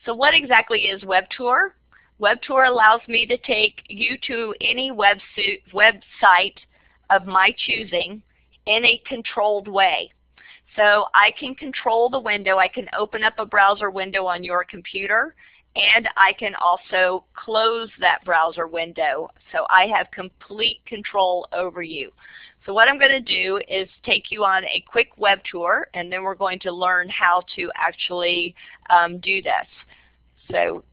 So what exactly is WebTour? WebTour allows me to take you to any website of my choosing in a controlled way. So I can control the window. I can open up a browser window on your computer, and I can also close that browser window. So I have complete control over you. So what I'm going to do is take you on a quick web tour, and then we're going to learn how to actually do this. So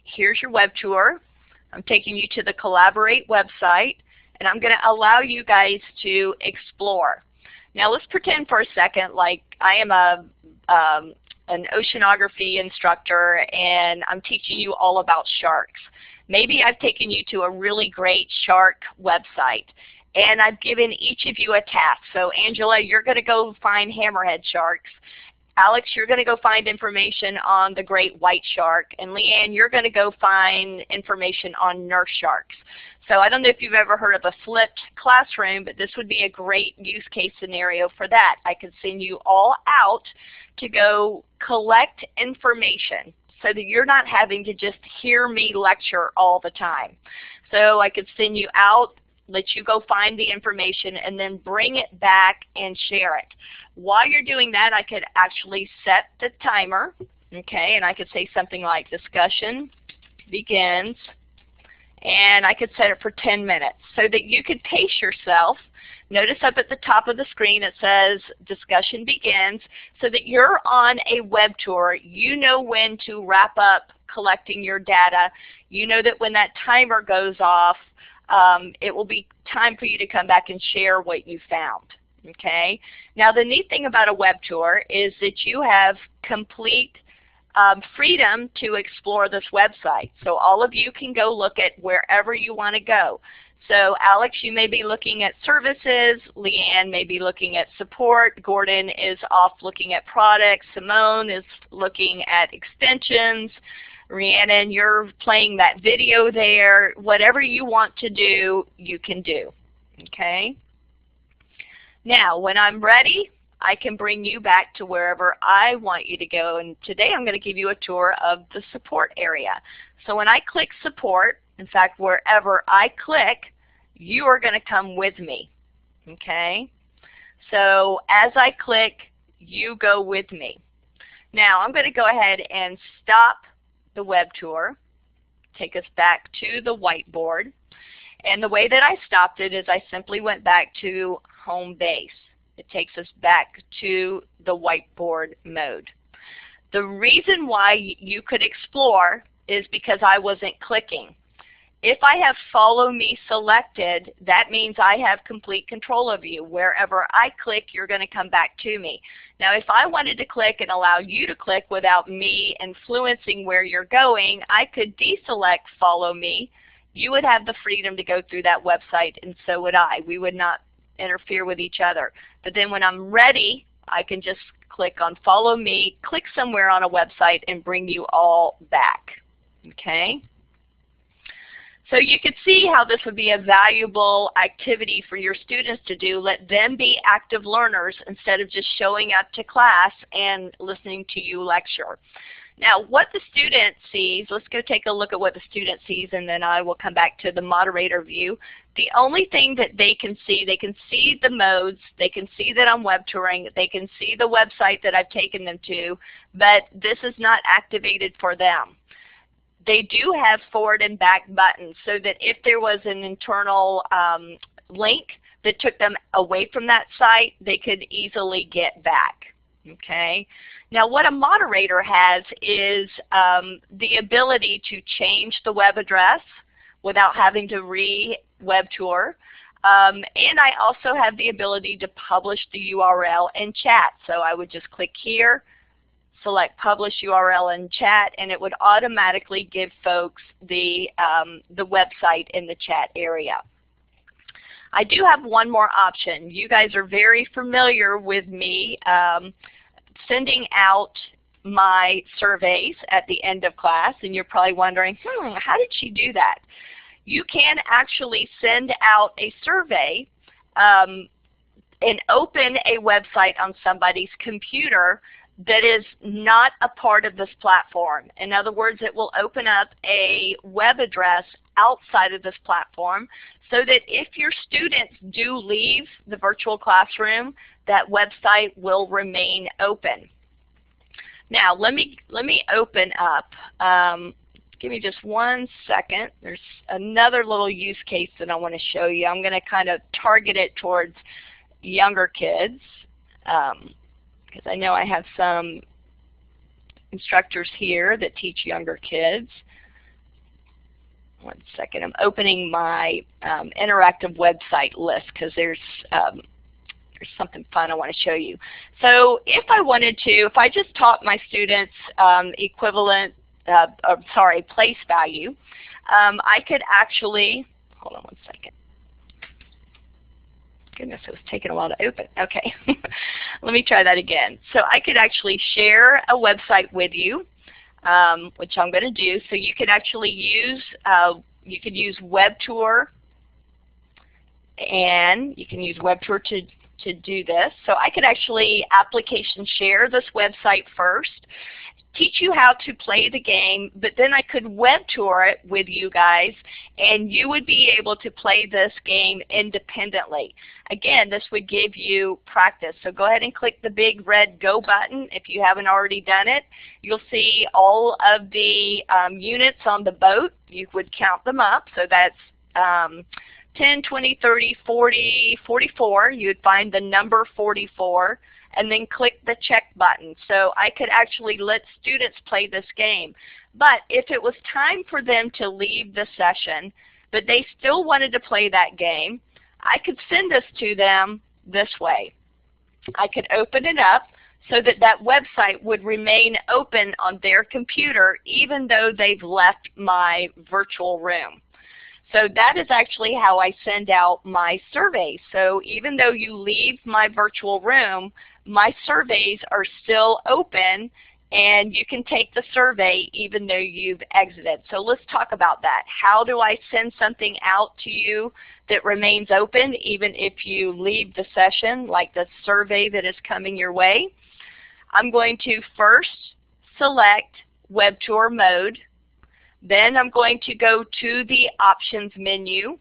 here's your web tour. I'm taking you to the Collaborate website, and I'm going to allow you guys to explore. Now let's pretend for a second like I am an oceanography instructor and I'm teaching you all about sharks. Maybe I've taken you to a really great shark website and I've given each of you a task. So Angela, you're going to go find hammerhead sharks. Alex, you're going to go find information on the great white shark. And Leanne, you're going to go find information on nurse sharks. So I don't know if you've ever heard of a flipped classroom, but this would be a great use case scenario for that. I could send you all out to go collect information so that you're not having to just hear me lecture all the time. So I could send you out, let you go find the information, and then bring it back and share it. While you're doing that, I could actually set the timer, okay, and I could say something like discussion begins, and I could set it for 10 minutes so that you could pace yourself. Notice up at the top of the screen it says discussion begins, so that you're on a web tour. You know when to wrap up collecting your data. You know that when that timer goes off, it will be time for you to come back and share what you found. Okay? Now the neat thing about a web tour is that you have complete freedom to explore this website. So all of you can go look at wherever you want to go. So Alex, you may be looking at services, Leanne may be looking at support, Gordon is off looking at products, Simone is looking at extensions, Rhiannon, you're playing that video there. Whatever you want to do, you can do. Okay? Now, when I'm ready, I can bring you back to wherever I want you to go. And today I'm going to give you a tour of the support area. So when I click support, in fact, wherever I click, you are going to come with me. Okay? So as I click, you go with me. Now I'm going to go ahead and stop the web tour, take us back to the whiteboard. And the way that I stopped it is I simply went back to home base. It takes us back to the whiteboard mode. The reason why you could explore is because I wasn't clicking. If I have follow me selected, that means I have complete control of you. Wherever I click, you're going to come back to me. Now if I wanted to click and allow you to click without me influencing where you're going, I could deselect follow me. You would have the freedom to go through that website, and so would I. We would not interfere with each other. But then when I'm ready, I can just click on follow me, click somewhere on a website, and bring you all back. Okay? So you can see how this would be a valuable activity for your students to do. Let them be active learners instead of just showing up to class and listening to you lecture. Now what the student sees, let's go take a look at what the student sees, and then I will come back to the moderator view. The only thing that they can see the modes, they can see that I'm web touring, they can see the website that I've taken them to, but this is not activated for them. They do have forward and back buttons so that if there was an internal link that took them away from that site, they could easily get back. Okay? Now what a moderator has is the ability to change the web address without having to re-web tour. And I also have the ability to publish the URL in chat. So I would just click here, select publish URL in chat, and it would automatically give folks the website in the chat area. I do have one more option. You guys are very familiar with me sending out my surveys at the end of class, and you're probably wondering, how did she do that? You can actually send out a survey and open a website on somebody's computer that is not a part of this platform. In other words, it will open up a web address outside of this platform so that if your students do leave the virtual classroom, that website will remain open. Now, let me open up. Give me just one second. There's another little use case that I want to show you. I'm going to kind of target it towards younger kids because I know I have some instructors here that teach younger kids. One second. I'm opening my interactive website list because there's something fun I want to show you. So if I wanted to, if I just taught my students place value, I could actually, hold on one second. Goodness, it was taking a while to open. Okay, let me try that again. So I could actually share a website with you, which I'm going to do. So you could actually use, you could use WebTour, and you can use WebTour to do this. So I could actually application share this website first, teach you how to play the game, but then I could web tour it with you guys, and you would be able to play this game independently. Again, this would give you practice. So go ahead and click the big red go button if you haven't already done it. You'll see all of the units on the boat. You would count them up. So that's 10, 20, 30, 40, 44. You would find the number 44. And then click the check button. So I could actually let students play this game. But if it was time for them to leave the session, but they still wanted to play that game, I could send this to them this way. I could open it up so that that website would remain open on their computer even though they've left my virtual room. So that is actually how I send out my surveys. So even though you leave my virtual room, my surveys are still open, and you can take the survey even though you've exited. So let's talk about that. How do I send something out to you that remains open even if you leave the session, like the survey that is coming your way? I'm going to first select Web Tour mode. Then I'm going to go to the Options menu,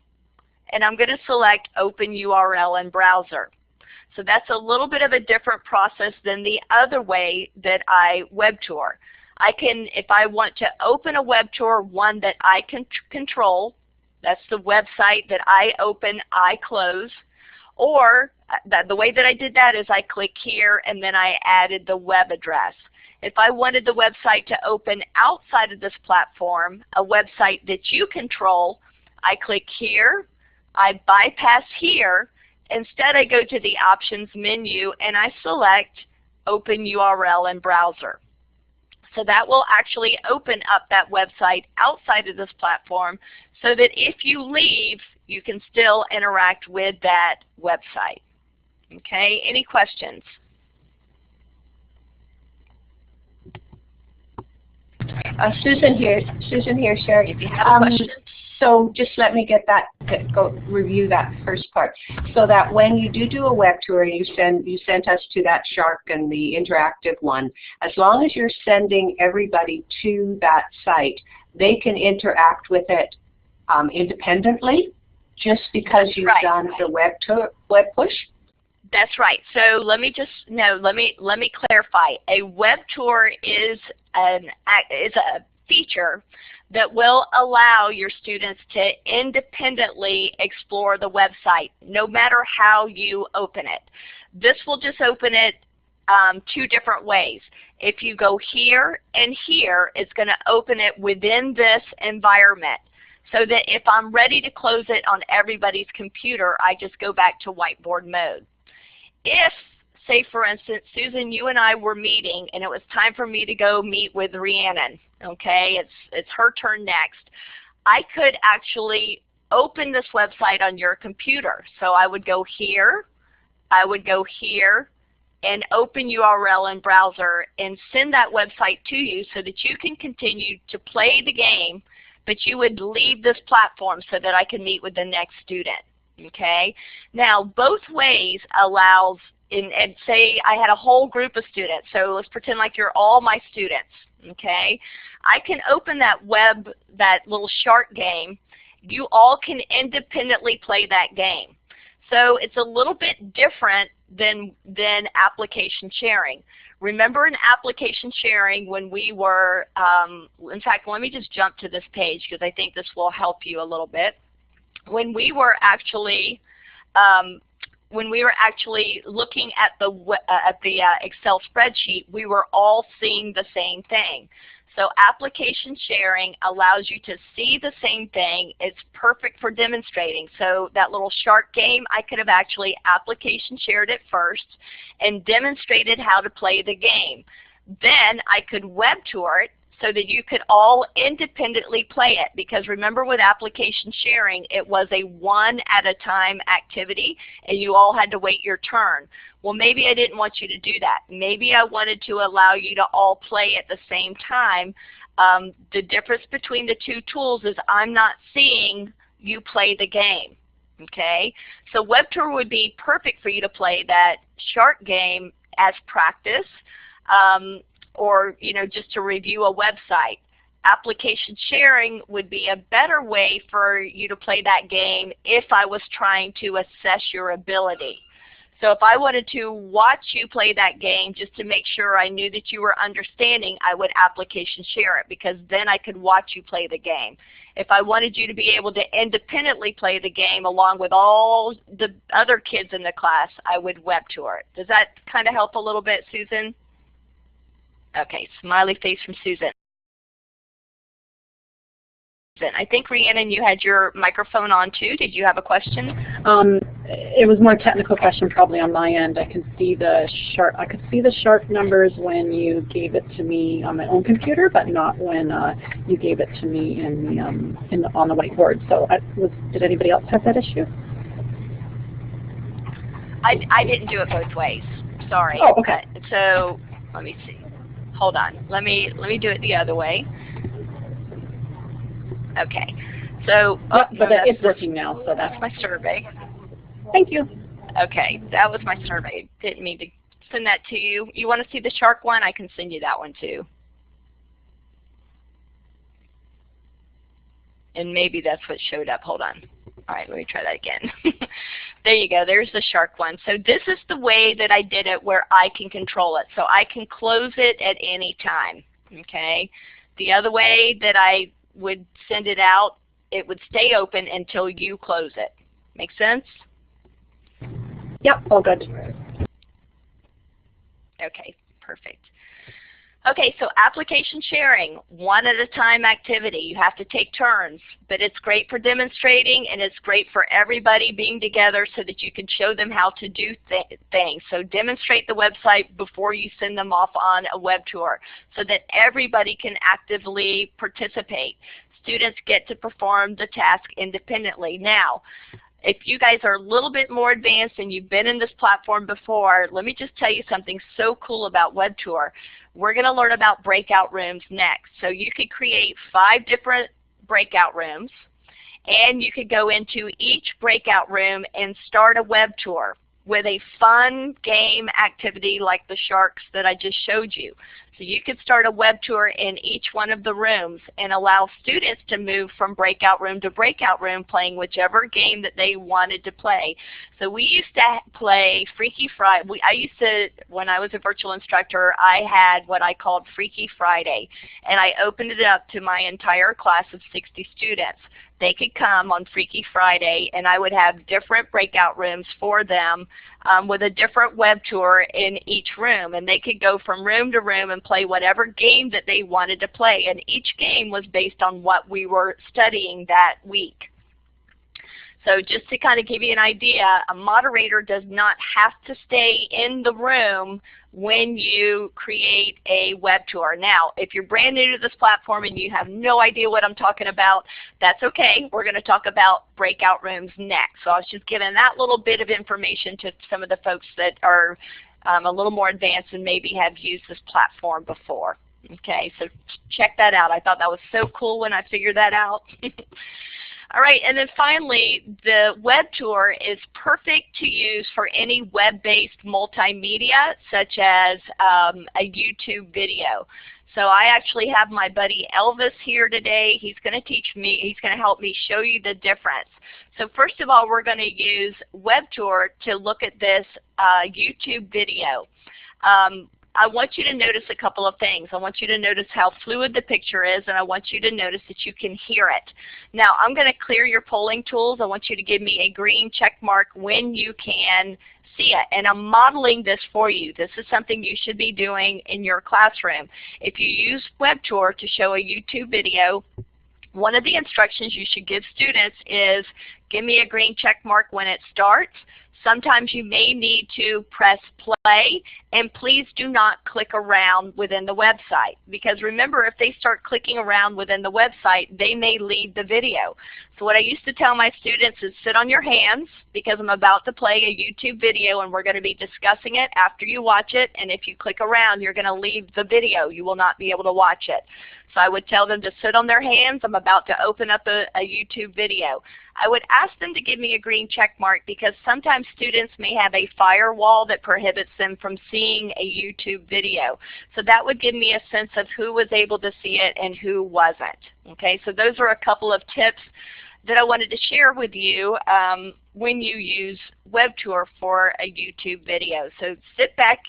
and I'm going to select Open URL in Browser. So that's a little bit of a different process than the other way that I web tour. I can, if I want to open a web tour, one that I can control, that's the website that I open, I close, or the way that I did that is I click here and then I added the web address. If I wanted the website to open outside of this platform, a website that you control, I click here, I bypass here. Instead, I go to the Options menu and I select Open URL in Browser. So that will actually open up that website outside of this platform so that if you leave, you can still interact with that website. Okay, any questions? Susan here, Sherry. If you have a question. So just let me go review that first part. So that when you do a web tour, you sent us to that shark and the interactive one. As long as you're sending everybody to that site, they can interact with it independently, just because you've done the web push. That's right. So let me clarify. A web tour is a feature that will allow your students to independently explore the website, no matter how you open it. This will just open it two different ways. If you go here and here, it's going to open it within this environment, so that if I'm ready to close it on everybody's computer, I just go back to whiteboard mode. If, say for instance, Susan, you and I were meeting and it was time for me to go meet with Rhiannon, okay, it's her turn next, I could actually open this website on your computer. So I would go here, and open URL in Browser and send that website to you so that you can continue to play the game, but you would leave this platform so that I can meet with the next student. Okay. Now, both ways allows and say I had a whole group of students. So let's pretend like you're all my students, okay? I can open that little shark game. You all can independently play that game. So it's a little bit different than application sharing. Remember in application sharing when we were, in fact, let me just jump to this page because I think this will help you a little bit. When we were actually looking at the Excel spreadsheet, we were all seeing the same thing. So application sharing allows you to see the same thing. It's perfect for demonstrating. So that little shark game, I could have actually application shared it first and demonstrated how to play the game. Then I could web tour it so that you could all independently play it, because remember with application sharing it was a one at a time activity and you all had to wait your turn. Well, maybe I didn't want you to do that. Maybe I wanted to allow you to all play at the same time. The difference between the two tools is I'm not seeing you play the game. Okay, so web tour would be perfect for you to play that shark game as practice. Or just to review a website. Application sharing would be a better way for you to play that game if I was trying to assess your ability. So if I wanted to watch you play that game just to make sure I knew that you were understanding, I would application share it, because then I could watch you play the game. If I wanted you to be able to independently play the game along with all the other kids in the class, I would web tour it. Does that kind of help a little bit, Susan? Okay, smiley face from Susan. I think Rhiannon, you had your microphone on too. Did you have a question? It was more a technical question probably on my end. I can see the shark. I could see the shark numbers when you gave it to me on my own computer, but not when you gave it to me on the whiteboard. So did anybody else have that issue? I didn't do it both ways. Sorry. Oh, okay. So let me see. Hold on. Let me do it the other way. Okay. So but it's working now, so that's my survey. Thank you. Okay, that was my survey. Didn't mean to send that to you. You want to see the shark one? I can send you that one too. And maybe that's what showed up. Hold on. All right, let me try that again. There you go. There's the shark one. So this is the way that I did it where I can control it. So I can close it at any time. Okay. The other way that I would send it out, it would stay open until you close it. Make sense? Yep, all good. Okay, perfect. Okay, so application sharing, one at a time activity. You have to take turns, but it's great for demonstrating and it's great for everybody being together so that you can show them how to do things. So demonstrate the website before you send them off on a web tour so that everybody can actively participate. Students get to perform the task independently. Now, if you guys are a little bit more advanced and you've been in this platform before, let me just tell you something so cool about web tour. We're going to learn about breakout rooms next. So you could create 5 different breakout rooms, and you could go into each breakout room and start a web tour with a fun game activity like the sharks that I just showed you. So you could start a web tour in each one of the rooms and allow students to move from breakout room to breakout room playing whichever game that they wanted to play. So we used to play Freaky Friday. When I was a virtual instructor, I had what I called Freaky Friday, and I opened it up to my entire class of 60 students. They could come on Freaky Friday, and I would have different breakout rooms for them with a different web tour in each room. And they could go from room to room and play whatever game that they wanted to play. And each game was based on what we were studying that week. So just to kind of give you an idea, a moderator does not have to stay in the room when you create a web tour. Now, if you're brand new to this platform and you have no idea what I'm talking about, that's okay. We're going to talk about breakout rooms next. So I was just giving that little bit of information to some of the folks that are a little more advanced and maybe have used this platform before. Okay, so check that out. I thought that was so cool when I figured that out. All right, and then finally, the web tour is perfect to use for any web-based multimedia, such as a YouTube video. So I actually have my buddy Elvis here today. He's going to teach me, he's going to help me show you the difference. So first of all, we're going to use WebTour to look at this YouTube video. I want you to notice a couple of things. I want you to notice how fluid the picture is, and I want you to notice that you can hear it. Now I'm going to clear your polling tools. I want you to give me a green check mark when you can see it. And I'm modeling this for you. This is something you should be doing in your classroom. If you use WebTour to show a YouTube video, one of the instructions you should give students is give me a green check mark when it starts. Sometimes you may need to press play, and please do not click around within the website, because remember, if they start clicking around within the website, they may leave the video. So what I used to tell my students is sit on your hands, because I'm about to play a YouTube video and we're going to be discussing it after you watch it, and if you click around, you're going to leave the video. You will not be able to watch it. So I would tell them to sit on their hands. I'm about to open up a YouTube video. I would ask them to give me a green check mark, because sometimes students may have a firewall that prohibits them from seeing a YouTube video. So that would give me a sense of who was able to see it and who wasn't. Okay, so those are a couple of tips that I wanted to share with you when you use WebTour for a YouTube video. So sit back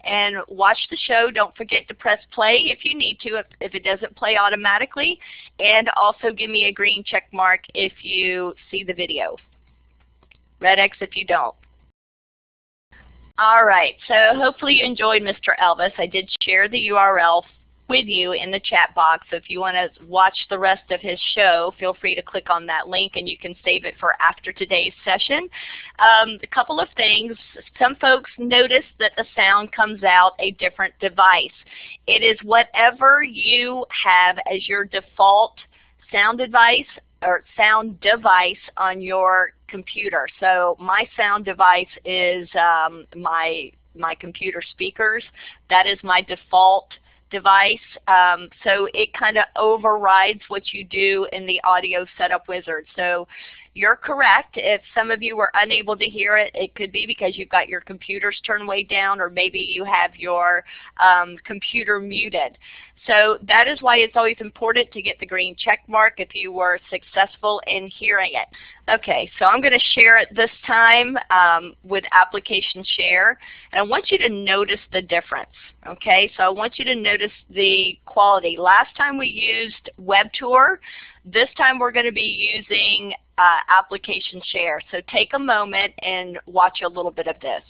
and watch the show. Don't forget to press play if you need to, if it doesn't play automatically. And also give me a green check mark if you see the video. Red X if you don't. All right, so hopefully you enjoyed Mr. Elvis. I did share the URL with you in the chat box. So if you want to watch the rest of his show, feel free to click on that link and you can save it for after today's session. A couple of things. Some folks notice that the sound comes out a different device. It is whatever you have as your default sound device or sound device on your computer. So my sound device is my computer speakers. That is my default device, so it kind of overrides what you do in the audio setup wizard. So you're correct. If some of you were unable to hear it, it could be because you've got your computers turned way down, or maybe you have your computer muted. So that is why it's always important to get the green check mark if you were successful in hearing it. Okay, so I'm going to share it this time with application share, and I want you to notice the difference. Okay, so I want you to notice the quality. Last time we used WebTour. This time we're going to be using application share. So take a moment and watch a little bit of this.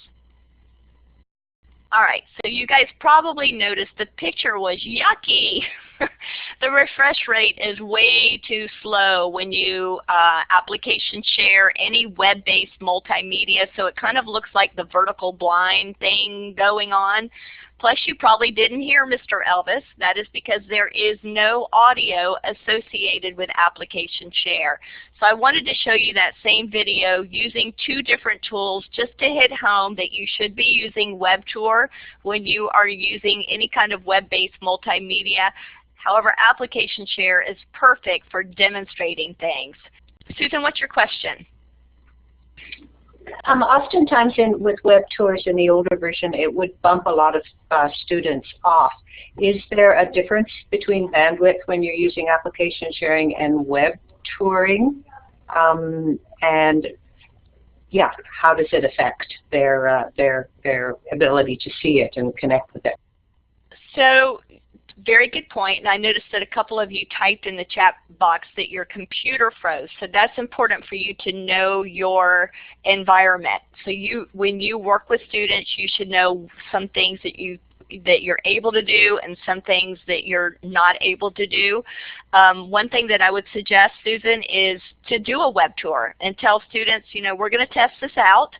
All right, so you guys probably noticed the picture was yucky. The refresh rate is way too slow when you application share any web-based multimedia, so it kind of looks like the vertical blind thing going on. Plus, you probably didn't hear Mr. Elvis. That is because there is no audio associated with application share. So I wanted to show you that same video using two different tools just to hit home that you should be using WebTour when you are using any kind of web-based multimedia. However, application share is perfect for demonstrating things. Susan, what's your question? Oftentimes with web tours in the older version, it would bump a lot of students off. Is there a difference between bandwidth when you're using application sharing and web touring? And yeah, how does it affect their ability to see it and connect with it? So, very good point, and I noticed that a couple of you typed in the chat box that your computer froze. So that's important for you to know your environment. So when you work with students, you should know some things that you're able to do and some things that you're not able to do. One thing that I would suggest, Susan, is to do a web tour and tell students, you know, we're going to test this out.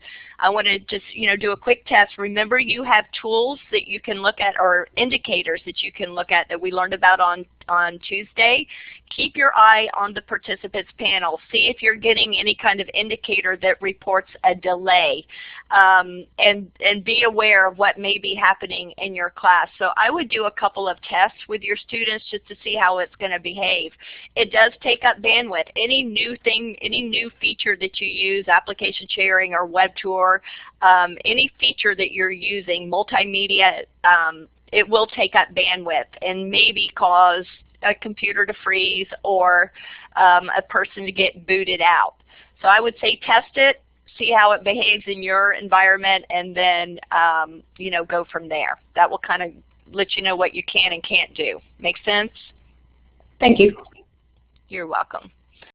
I want to just do a quick test. Remember, you have tools that you can look at, or indicators that you can look at that we learned about on Tuesday. Keep your eye on the participants panel. See if you're getting any kind of indicator that reports a delay, and be aware of what may be happening in your class. So I would do a couple of tests with your students just to see how it's going to behave. It does take up bandwidth. Any new thing, any new feature that you use, application sharing or web tour, any feature that you're using, multimedia, it will take up bandwidth and maybe cause a computer to freeze or a person to get booted out. So I would say test it, see how it behaves in your environment, and then go from there. That will kind of let you know what you can and can't do. Make sense? Thank you. You're welcome.